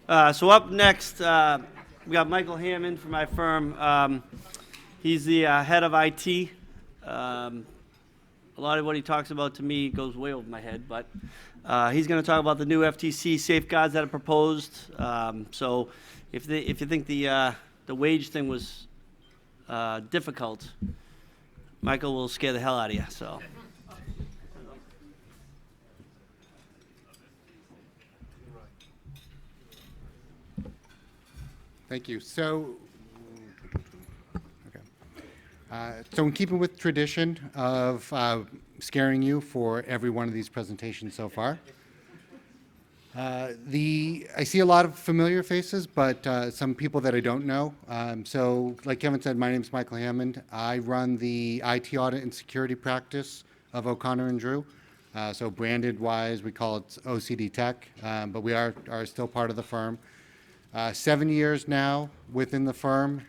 So up next, we got Michael Hammond from my firm. He's the head of IT. A lot of what he talks about to me goes way over my head, but he's going to talk about the new FTC safeguards that are proposed. So if you think the wage thing was difficult, Michael will scare the hell out of you. So. Thank you. So in keeping with tradition of scaring you for every one of these presentations so far, I see a lot of familiar faces, but some people that I don't know. So like Kevin said, my name is Michael Hammond. I run the IT Audit and Security practice of O'Connor and Drew. So branded wise, we call it OCD Tech, but we are still part of the firm. 7 years now within the firm,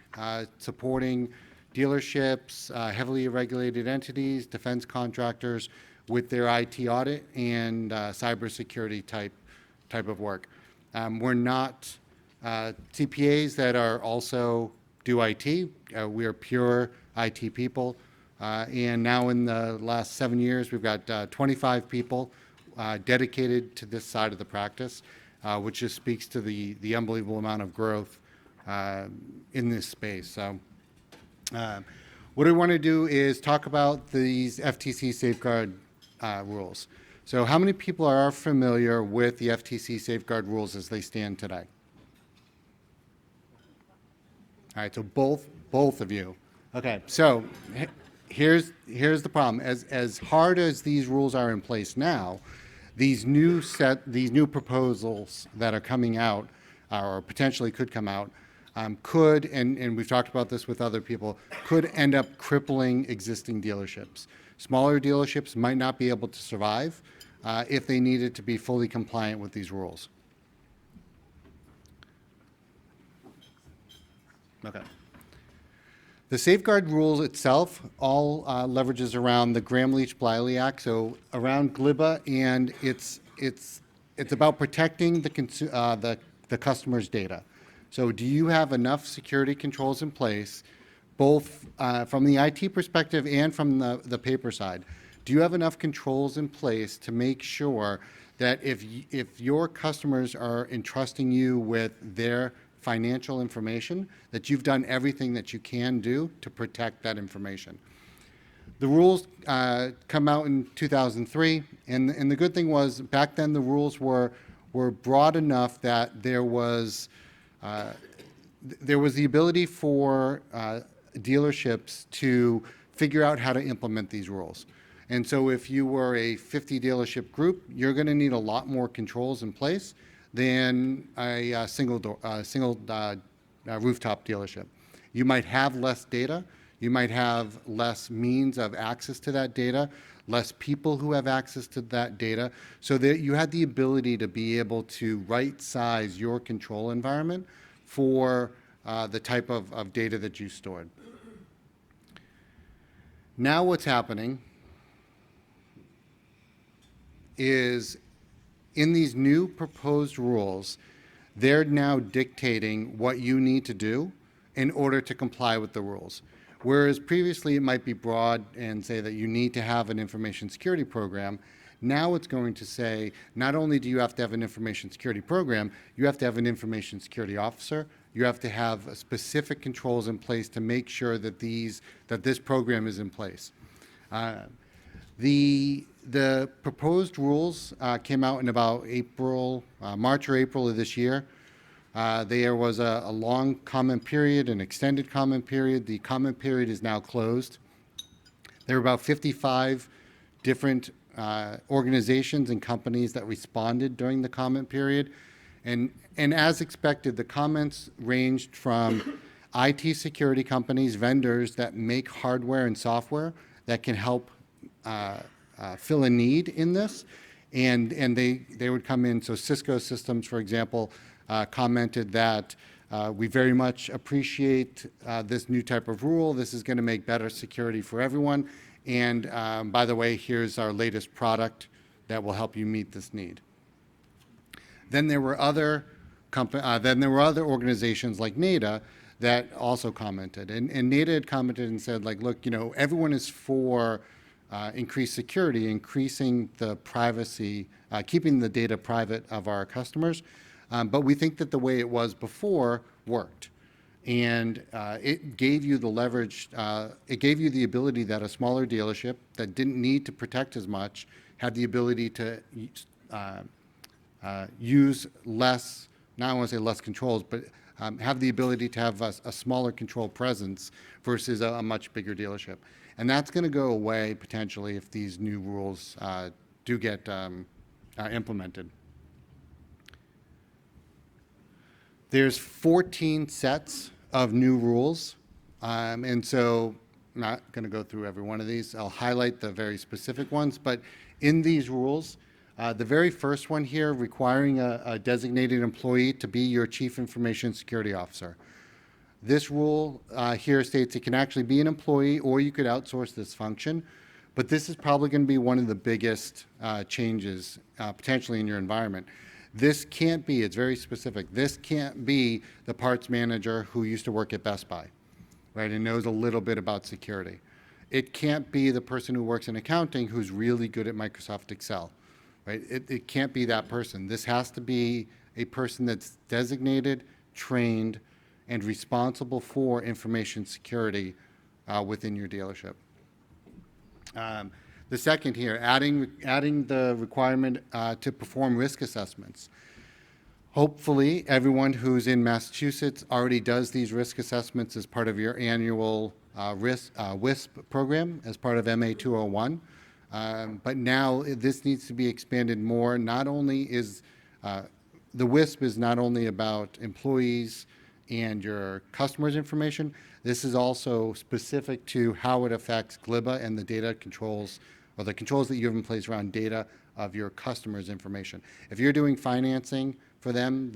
supporting dealerships, heavily regulated entities, defense contractors with their IT audit and cybersecurity type of work. We're not CPAs that are also do IT. We are pure IT people. And now in the last 7 years, we've got 25 people dedicated to this side of the practice. Which just speaks to the unbelievable amount of growth in this space. So what I want to do is talk about these FTC Safeguard Rules. So how many people are familiar with the FTC Safeguard Rules as they stand today? All right, so both of you. Okay, so here's the problem. As hard as these rules are in place now, these new proposals that are coming out, or potentially could come out, could, and we've talked about this with other people, could end up crippling existing dealerships. Smaller dealerships might not be able to survive if they needed to be fully compliant with these rules. Okay. The safeguard rules itself all leverages around the Gramm-Leach-Bliley Act, so around GLIBA, and it's about protecting the customer's data. So do you have enough security controls in place, both from the IT perspective and from the paper side? Do you have enough controls in place to make sure that if your customers are entrusting you with their financial information, that you've done everything that you can do to protect that information? The rules come out in 2003, and the good thing was back then the rules were broad enough that there was the ability for dealerships to figure out how to implement these rules. And so if you were a 50 dealership group, you're going to need a lot more controls in place than a single rooftop dealership. You might have less data, you might have less means of access to that data, less people who have access to that data, so that you had the ability to be able to right size your control environment for the type of data that you stored. Now what's happening is in these new proposed rules, they're now dictating what you need to do in order to comply with the rules. Whereas previously it might be broad and say that you need to have an information security program, now it's going to say not only do you have to have an information security program, you have to have an information security officer, you have to have specific controls in place to make sure that this program is in place. The proposed rules came out in about March or April of this year. There was a long comment period, an extended comment period. The comment period is now closed. There were about 55 different organizations and companies that responded during the comment period. And as expected, the comments ranged from IT security companies, vendors that make hardware and software that can help fill a need in this, and they would come in. So Cisco Systems, for example, commented that we very much appreciate this new type of rule. This is going to make better security for everyone. And by the way, here's our latest product that will help you meet this need. Then there were other then there were other organizations like NADA that also commented. And NADA had commented and said, like, look, everyone is for increased security, increasing the privacy, keeping the data private of our customers. But we think that the way it was before worked. And it gave you the leverage, it gave you the ability that a smaller dealership that didn't need to protect as much had the ability to use less, not I want to say less controls, but have the ability to have a smaller control presence versus a much bigger dealership. And that's going to go away potentially if these new rules do get implemented. There's 14 sets of new rules, and so I'm not going to go through every one of these. I'll highlight the very specific ones, but in these rules, the very first one here, requiring a designated employee to be your Chief Information Security Officer. This rule here states it can actually be an employee or you could outsource this function, but this is probably going to be one of the biggest changes potentially in your environment. This can't be, it's very specific, this can't be the parts manager who used to work at Best Buy, right, and knows a little bit about security. It can't be the person who works in accounting who's really good at Microsoft Excel, right? It can't be that person. This has to be a person that's designated, trained, and responsible for information security within your dealership. The second here, adding the requirement to perform risk assessments. Hopefully, everyone who's in Massachusetts already does these risk assessments as part of your annual WISP program, as part of MA 201. But now this needs to be expanded more. Not only is the WISP is not only about employees and your customers' information, this is also specific to how it affects GLIBA and the data controls, or the controls that you have in place around data of your customers' information. If you're doing financing for them,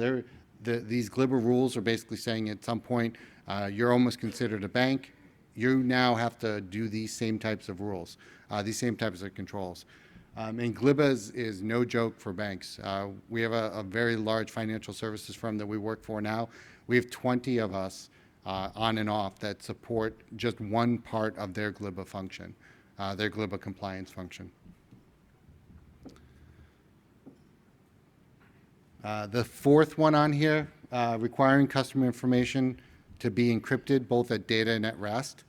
these GLIBA rules are basically saying at some point you're almost considered a bank. You now have to do these same types of rules, these same types of controls. And GLIBA is no joke for banks. We have a very large financial services firm that we work for now. We have 20 of us on and off that support just one part of their GLIBA function, their GLIBA compliance function. The fourth one on here, requiring customer information to be encrypted both at data and at rest.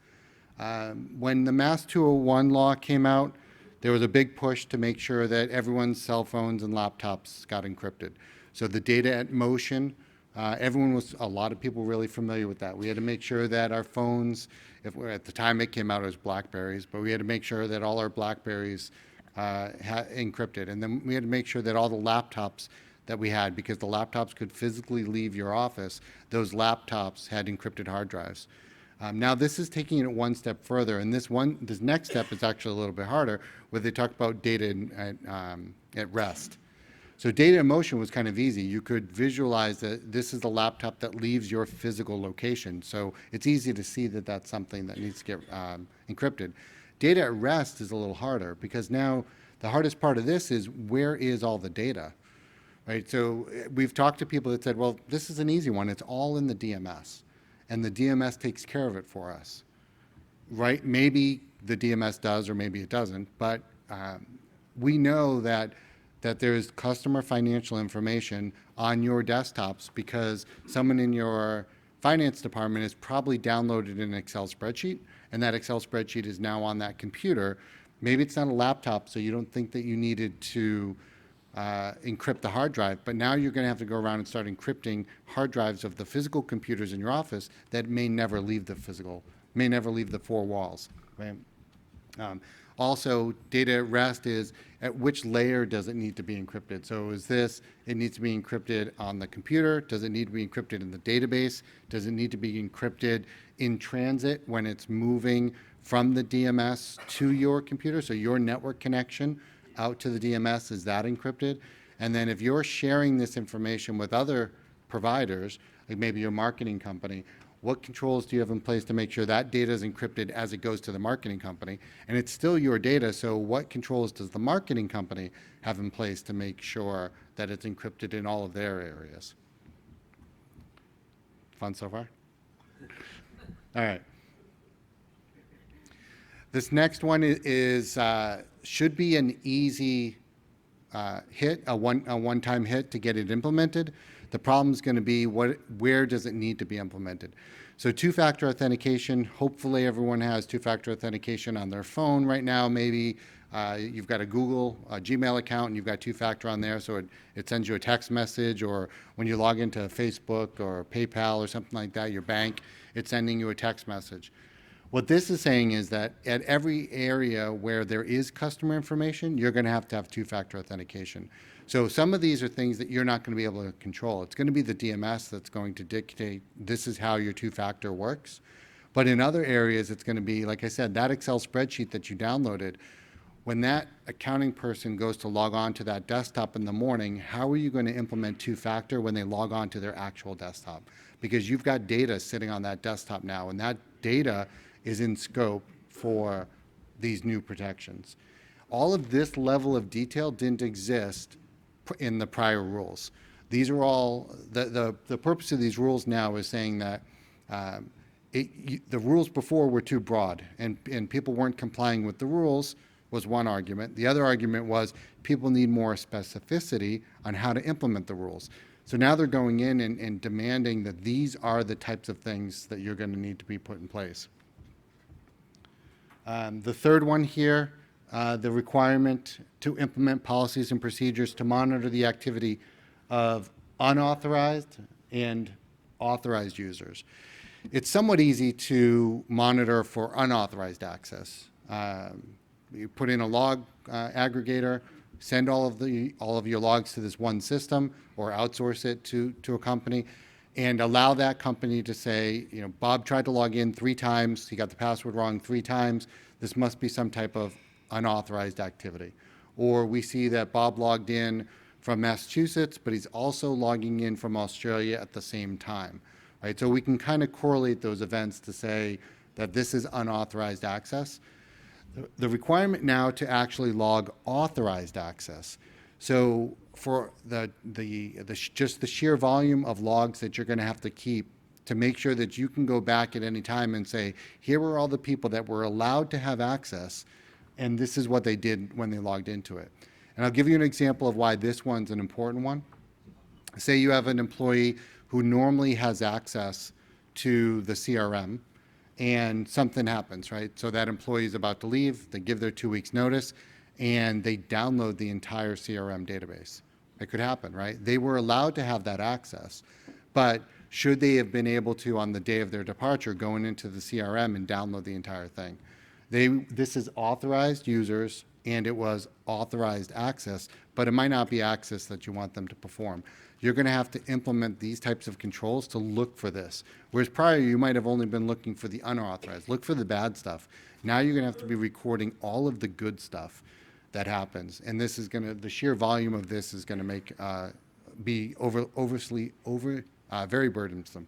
When the Mass 201 law came out, there was a big push to make sure that everyone's cell phones and laptops got encrypted. So the data at motion, a lot of people really familiar with that. We had to make sure that our phones, at the time it came out as Blackberries, but we had to make sure that all our Blackberries encrypted. And then we had to make sure that all the laptops that we had, because the laptops could physically leave your office, those laptops had encrypted hard drives. Now this is taking it one step further, and this next step is actually a little bit harder, where they talk about data at rest. So data in motion was kind of easy. You could visualize that this is the laptop that leaves your physical location. So it's easy to see that that's something that needs to get encrypted. Data at rest is a little harder, because now the hardest part of this is, where is all the data? Right? So we've talked to people that said, well, this is an easy one. It's all in the DMS, and the DMS takes care of it for us. Right? Maybe the DMS does, or maybe it doesn't, but we know that there's customer financial information on your desktops because someone in your finance department has probably downloaded an Excel spreadsheet, and that Excel spreadsheet is now on that computer. Maybe it's not a laptop, so you don't think that you needed to encrypt the hard drive, but now you're going to have to go around and start encrypting hard drives of the physical computers in your office that may never leave the four walls. Right? Also, data at rest is, at which layer does it need to be encrypted? So it needs to be encrypted on the computer? Does it need to be encrypted in the database? Does it need to be encrypted in transit when it's moving from the DMS to your computer? So your network connection out to the DMS, is that encrypted? And then if you're sharing this information with other providers, like maybe your marketing company, what controls do you have in place to make sure that data is encrypted as it goes to the marketing company? And it's still your data, so what controls does the marketing company have in place to make sure that it's encrypted in all of their areas? Fun so far? All right. This next one is should be an easy hit, a one-time hit to get it implemented. The problem is going to be where does it need to be implemented? So two-factor authentication, hopefully everyone has two-factor authentication on their phone right now. Maybe you've got a Google Gmail account and you've got two-factor on there, so it sends you a text message, or when you log into Facebook or PayPal or something like that, your bank, it's sending you a text message. What this is saying is that at every area where there is customer information, you're going to have two-factor authentication. So some of these are things that you're not going to be able to control. It's going to be the DMS that's going to dictate this is how your two-factor works. But in other areas, it's going to be, like I said, that Excel spreadsheet that you downloaded, when that accounting person goes to log on to that desktop in the morning, how are you going to implement two-factor when they log on to their actual desktop? Because you've got data sitting on that desktop now, and that data is in scope for these new protections. All of this level of detail didn't exist in the prior rules. These are all, the purpose of these rules now is saying that the rules before were too broad, and people weren't complying with the rules, was one argument. The other argument was people need more specificity on how to implement the rules. So now they're going in and demanding that these are the types of things that you're going to need to be put in place. The third one here, the requirement to implement policies and procedures to monitor the activity of unauthorized and authorized users. It's somewhat easy to monitor for unauthorized access. You put in a log aggregator, send all of your logs to this one system, or outsource it to a company, and allow that company to say, you know, Bob tried to log in 3 times, he got the password wrong 3 times, this must be some type of unauthorized activity. Or we see that Bob logged in from Massachusetts, but he's also logging in from Australia at the same time, right? So we can kind of correlate those events to say that this is unauthorized access. The requirement now to actually log authorized access. So for just the sheer volume of logs that you're going to have to keep to make sure that you can go back at any time and say, here were all the people that were allowed to have access, and this is what they did when they logged into it. And I'll give you an example of why this one's an important one. Say you have an employee who normally has access to the CRM, and something happens, right? So that employee is about to leave, they give their 2 weeks notice, and they download the entire CRM database. It could happen, right? They were allowed to have that access, but should they have been able to, on the day of their departure, going into the CRM and download the entire thing? This is authorized users, and it was authorized access, but it might not be access that you want them to perform. You're going to have to implement these types of controls to look for this. Whereas prior, you might have only been looking for the unauthorized. Look for the bad stuff. Now you're going to have to be recording all of the good stuff that happens. And this is going to, the sheer volume of this is going to make, be very burdensome.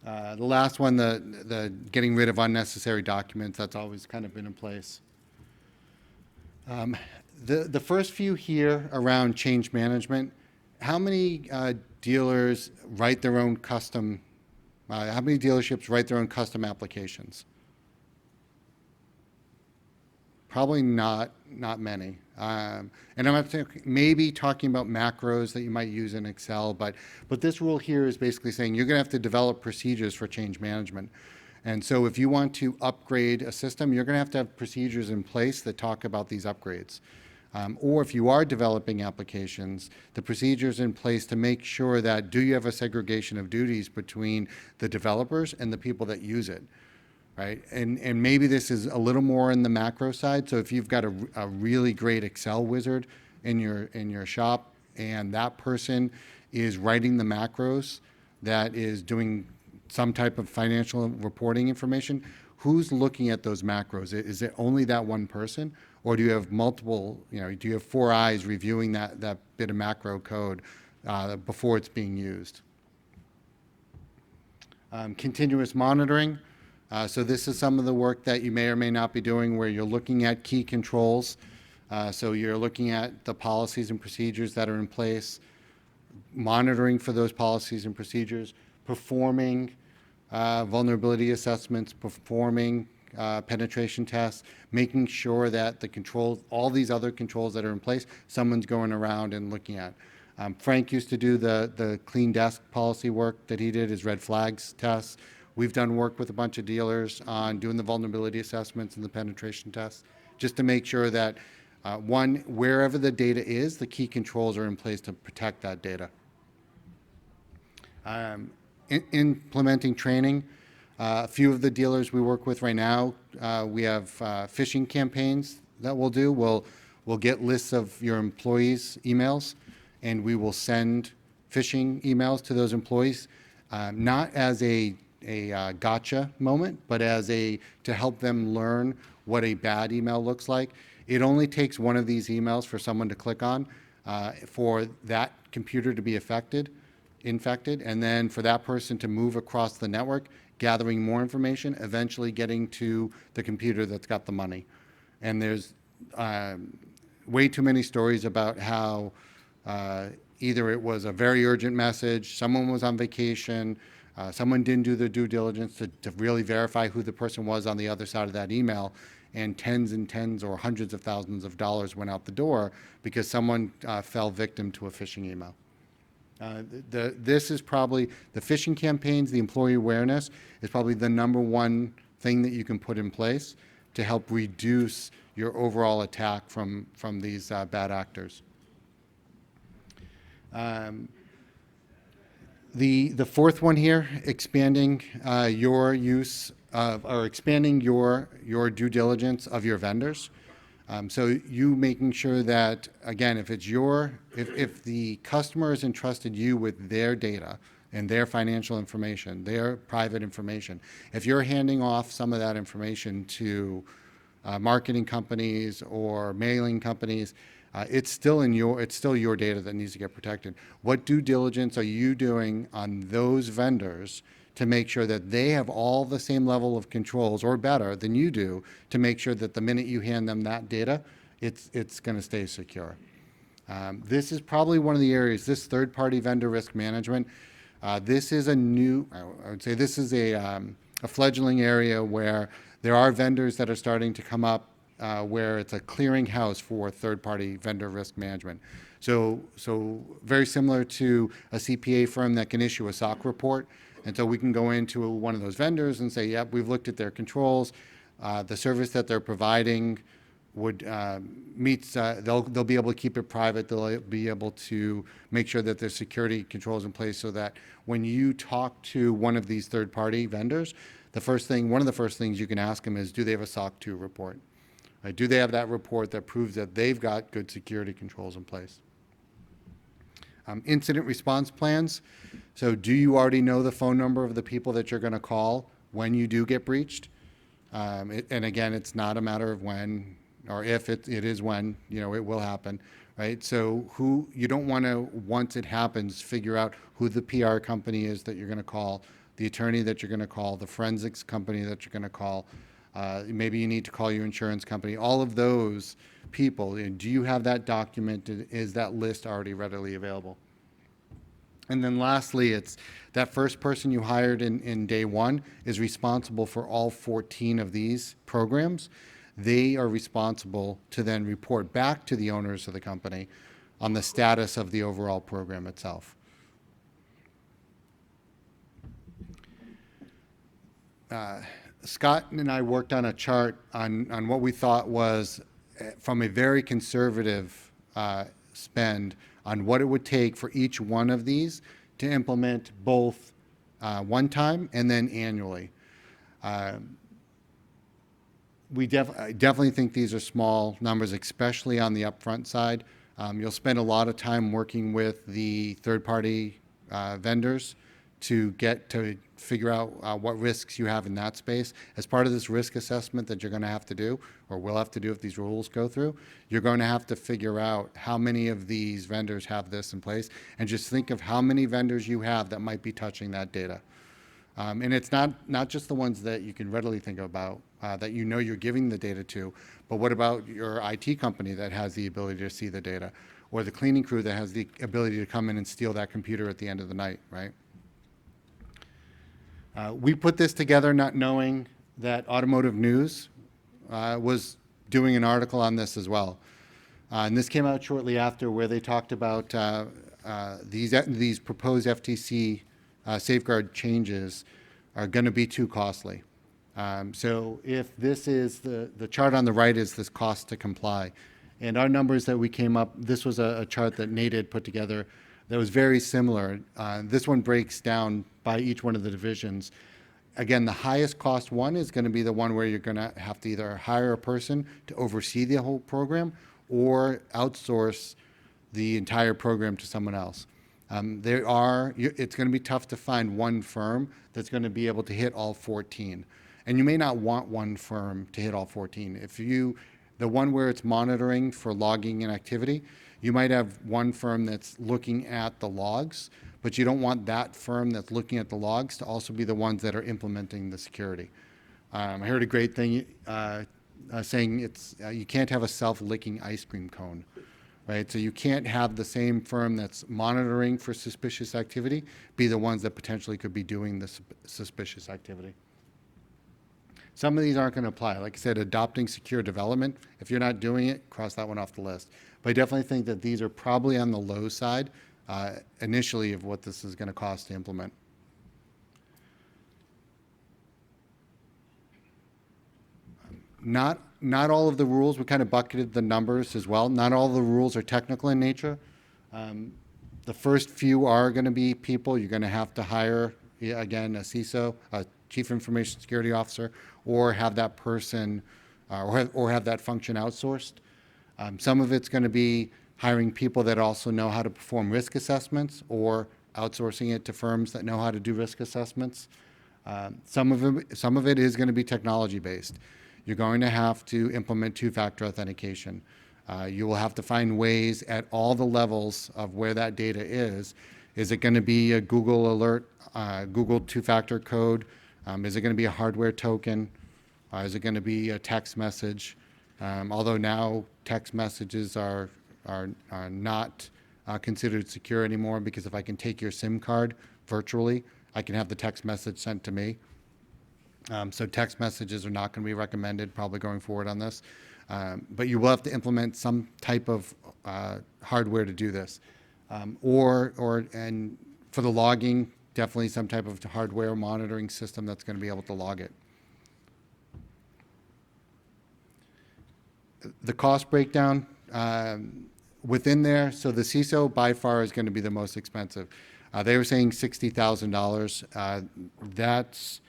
The last one, the getting rid of unnecessary documents, that's always kind of been in place. The first few here around change management, how many dealers write their own custom, how many dealerships write their own custom applications? Probably not many. And I'm not maybe talking about macros that you might use in Excel, but this rule here is basically saying you're going to have to develop procedures for change management. And so if you want to upgrade a system, you're going to have procedures in place that talk about these upgrades. Or if you are developing applications, the procedures in place to make sure that do you have a segregation of duties between the developers and the people that use it, right? And maybe this is a little more in the macro side. So if you've got a really great Excel wizard in your shop, and that person is writing the macros that is doing some type of financial reporting information, who's looking at those macros? Is it only that one person? Or do you have multiple, do you have 4 eyes reviewing that bit of macro code before it's being used? Continuous monitoring. So this is some of the work that you may or may not be doing where you're looking at key controls. So you're looking at the policies and procedures that are in place. monitoring for those policies and procedures, performing vulnerability assessments, performing penetration tests, making sure that the controls, all these other controls that are in place, someone's going around and looking at. Frank used to do the clean desk policy work that he did, his red flags tests. We've done work with a bunch of dealers on doing the vulnerability assessments and the penetration tests, just to make sure that, one, wherever the data is, the key controls are in place to protect that data. Implementing training. A few of the dealers we work with right now, we have phishing campaigns that we'll do. We'll get lists of your employees' emails, and we will send phishing emails to those employees, not as a gotcha moment, but as to help them learn what a bad email looks like. It only takes one of these emails for someone to click on for that computer to be infected, and then for that person to move across the network, gathering more information, eventually getting to the computer that's got the money. And there's way too many stories about how either it was a very urgent message, someone was on vacation, someone didn't do their due diligence to really verify who the person was on the other side of that email, and tens and tens or hundreds of thousands of dollars went out the door because someone fell victim to a phishing email. This is probably, the phishing campaigns, the employee awareness is probably the #1 thing that you can put in place to help reduce your overall attack from these bad actors. The fourth one here, expanding your use of, or expanding your due diligence of your vendors. So you making sure that, again, if the customer has entrusted you with their data and their financial information, their private information, if you're handing off some of that information to marketing companies or mailing companies, it's still your data that needs to get protected. What due diligence are you doing on those vendors to make sure that they have all the same level of controls or better than you do, to make sure that the minute you hand them that data, it's going to stay secure? This is probably one of the areas, this third-party vendor risk management, this is a new, I would say this is a fledgling area where there are vendors that are starting to come up where it's a clearinghouse for third-party vendor risk management. So very similar to a CPA firm that can issue a SOC report. And so we can go into one of those vendors and say, yep, we've looked at their controls. The service that they're providing would meets, they'll be able to keep it private. They'll be able to make sure that there's security controls in place so that when you talk to one of these third-party vendors, one of the first things you can ask them is, do they have a SOC 2 report? Right? Do they have that report that proves that they've got good security controls in place? Incident response plans. So do you already know the phone number of the people that you're going to call when you do get breached? And again, it's not a matter of when or if, it is when, it will happen, right? So you don't want to, once it happens, figure out who the PR company is that you're going to call, the attorney that you're going to call, the forensics company that you're going to call. Maybe you need to call your insurance company. All of those people, do you have that documented? Is that list already readily available? And then lastly, it's that first person you hired in day one is responsible for all 14 of these programs. They are responsible to then report back to the owners of the company on the status of the overall program itself. Scott and I worked on a chart on what we thought was, from a very conservative spend, on what it would take for each one of these to implement both one time and then annually. We definitely think these are small numbers, especially on the upfront side. You'll spend a lot of time working with the third-party vendors to figure out what risks you have in that space. As part of this risk assessment that you're going to have to do, or will have to do if these rules go through, you're going to have to figure out how many of these vendors have this in place, and just think of how many vendors you have that might be touching that data. And it's not just the ones that you can readily think about, that you're giving the data to, but what about your IT company that has the ability to see the data? or the cleaning crew that has the ability to come in and steal that computer at the end of the night, right? We put this together not knowing that Automotive News was doing an article on this as well. And this came out shortly after, where they talked about these proposed FTC safeguard changes are going to be too costly. So if this is the chart on the right is this cost to comply. And our numbers that we came up, this was a chart that Nate had put together that was very similar. This one breaks down by each one of the divisions. Again, the highest cost one is going to be the one where you're going to have to either hire a person to oversee the whole program or outsource the entire program to someone else. It's going to be tough to find one firm that's going to be able to hit all 14. And you may not want one firm to hit all 14. The one where it's monitoring for logging and activity, you might have one firm that's looking at the logs, but you don't want that firm that's looking at the logs to also be the ones that are implementing the security. I heard a great thing saying you can't have a self-licking ice cream cone, right? So you can't have the same firm that's monitoring for suspicious activity be the ones that potentially could be doing the suspicious activity. Some of these aren't going to apply. Like I said, adopting secure development, if you're not doing it, cross that one off the list. But I definitely think that these are probably on the low side initially of what this is going to cost to implement. Not all of the rules, we kind of bucketed the numbers as well. Not all of the rules are technical in nature. The first few are going to be people. You're going to have to hire, again, a CISO, a Chief Information Security Officer, or have that person or have that function outsourced. Some of it's going to be hiring people that also know how to perform risk assessments or outsourcing it to firms that know how to do risk assessments. Some of it is going to be technology-based. You're going to have to implement two-factor authentication. You will have to find ways at all the levels of where that data is. Is it going to be a Google alert, Google two-factor code? Is it going to be a hardware token? Is it going to be a text message? Although now text messages are not considered secure anymore, because if I can take your SIM card virtually, I can have the text message sent to me. So text messages are not going to be recommended probably going forward on this. But you will have to implement some type of hardware to do this. And for the logging, definitely some type of hardware monitoring system that's going to be able to log it. The cost breakdown within there, so the CISO by far is going to be the most expensive. They were saying $60,000.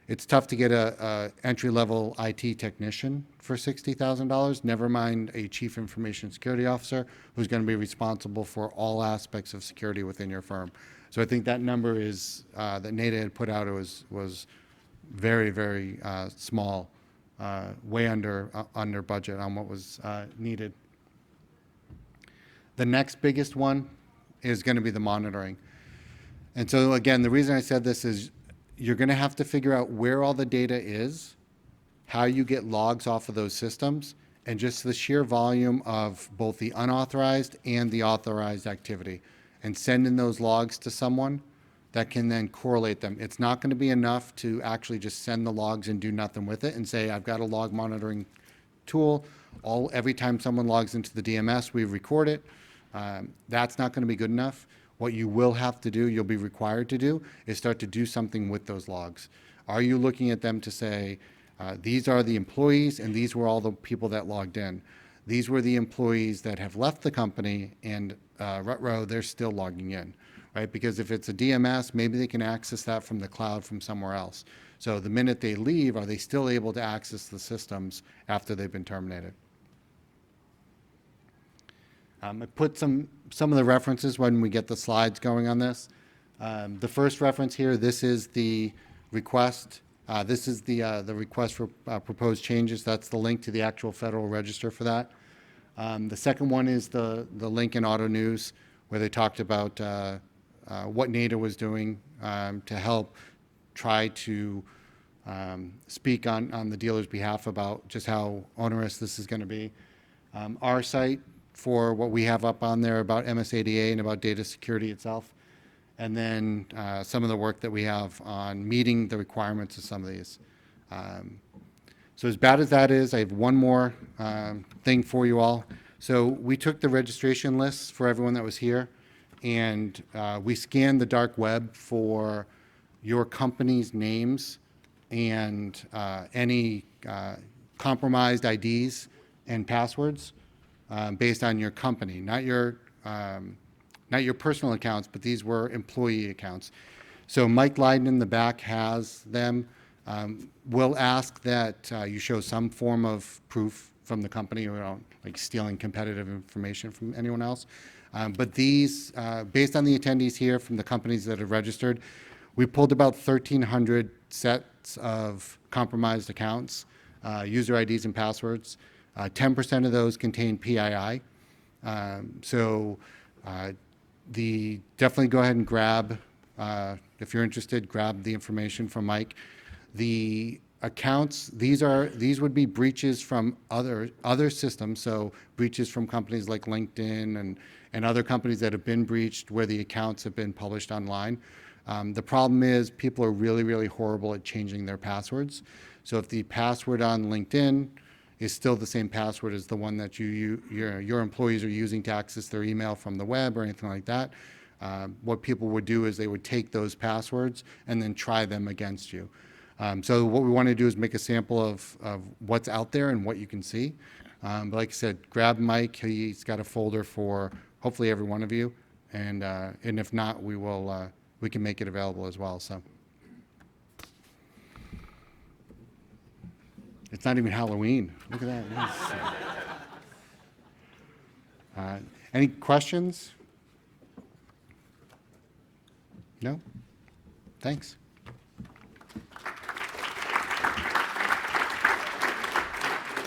It's tough to get a entry-level IT technician for $60,000, never mind a Chief Information Security Officer who's going to be responsible for all aspects of security within your firm. So I think that number is that NADA had put out was very, very small, way under budget on what was needed. The next biggest one is going to be the monitoring. And so again, the reason I said this is you're going to have to figure out where all the data is, how you get logs off of those systems, and just the sheer volume of both the unauthorized and the authorized activity, and sending those logs to someone that can then correlate them. It's not going to be enough to actually just send the logs and do nothing with it and say, I've got a log monitoring tool. Every time someone logs into the DMS, we record it. That's not going to be good enough. What you will have to do, you'll be required to do, is start to do something with those logs. Are you looking at them to say, these are the employees and these were all the people that logged in. These were the employees that have left the company and they're still logging in, right? Because if it's a DMS, maybe they can access that from the cloud from somewhere else. So the minute they leave, are they still able to access the systems after they've been terminated? I put some of the references when we get the slides going on this. The first reference here, this is the request. This is the request for proposed changes. That's the link to the actual Federal Register for that. The second one is the link in Auto News where they talked about what NADA was doing to help try to speak on the dealer's behalf about just how onerous this is going to be. Our site for what we have up on there about MSADA and about data security itself. And then some of the work that we have on meeting the requirements of some of these. So as bad as that is, I have one more thing for you all. So we took the registration lists for everyone that was here, and we scanned the dark web for your company's names and any compromised IDs and passwords based on your company, not your personal accounts, but these were employee accounts. So Mike Leiden in the back has them. We'll ask that you show some form of proof from the company, or like stealing competitive information from anyone else. But these, based on the attendees here from the companies that have registered, we pulled about 1,300 sets of compromised accounts, user IDs and passwords. 10% of those contain PII. Definitely go ahead and grab, if you're interested, grab the information from Mike. The accounts, these would be breaches from other systems, so breaches from companies like LinkedIn and other companies that have been breached where the accounts have been published online. The problem is people are really, really horrible at changing their passwords. So if the password on LinkedIn is still the same password as the one that your employees are using to access their email from the web or anything like that, what people would do is they would take those passwords and then try them against you. So what we want to do is make a sample of what's out there and what you can see. But like I said, grab Mike. He's got a folder for hopefully every one of you, and if not, we can make it available as well. So it's not even Halloween. Look at that. Any questions? No? Thanks.